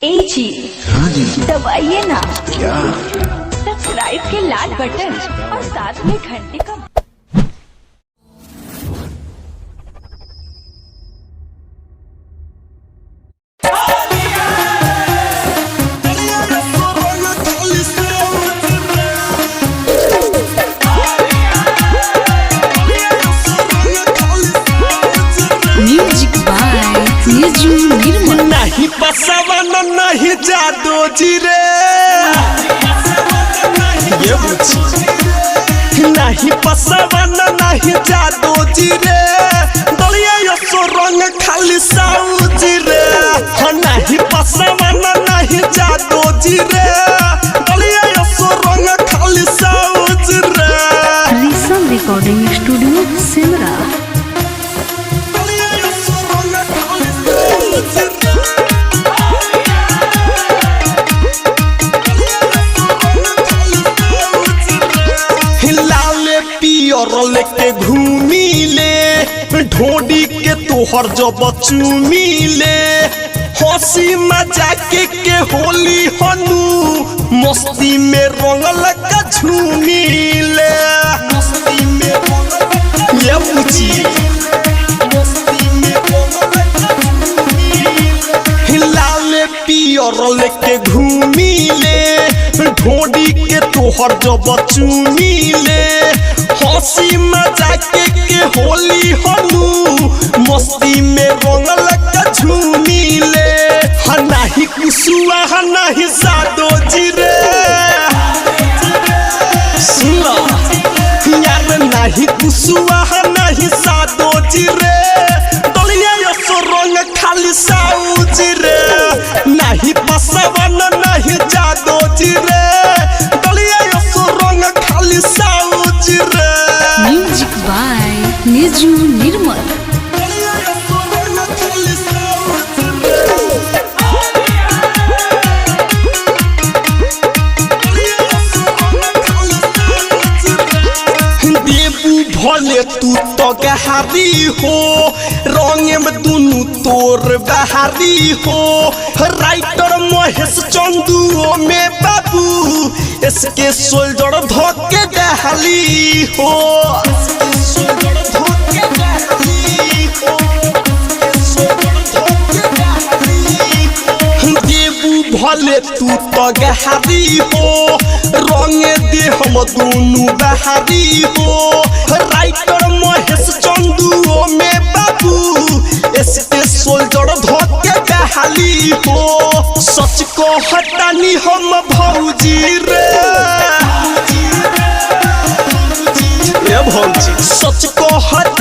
एक जी हाँ जी दबाइए ना क्या सब्सक्राइब के लाल बटन और साथ में घंटे का म्यूजिक बाय निजू निर्मल। नहीं पसवन नहीं जादू जी रे ये बुझी नहीं पसवन नहीं जादू जी रे दलिया यो सो रंग खाली साउजी रे नहीं पसवन नहीं जादू जी रे दलिया यो सो रंग खाली साउजी रे रिसम रिकॉर्डिंग स्टूडियो सिमरा। लेके घूमी ले ढोडी के तोहर जब चूमी ले हंसी मजाक के होली हनु मस्ती में रंगल का झूमी ले मस्ती में ये पूछी मस्ती में लाल पियर लेके घूमी ले ढोडी के तोहर जब चूमी ले हंसी मजाक के होली हनु मस्ती में रंगल का झूमी ले नहीं कुसुआ नहीं सादो जी रे सुना यार नहीं कुसुआ नहीं सादो जी रे दलिया यो सो रंग खाली साउजी रे नहीं पसवन नहीं जादो जी रे दलिया यो सो रंग खाली साउजी रे म्यूजिक बाय निजू निर्मल। भले तू तो गहारी हो रंग में दुनू तोर बहारी हो राइटर महेश चंदू में बाबू इसके सोल्जर धोके दहली हो भले तू तो गहारी हो रंग दे हम दोनों बहारी हो राइटर महेश चंदू में बाबू इसके सोल्जर धोके बहाली हो सच को हटानी हम भौजी रे ये भौजी सच को हट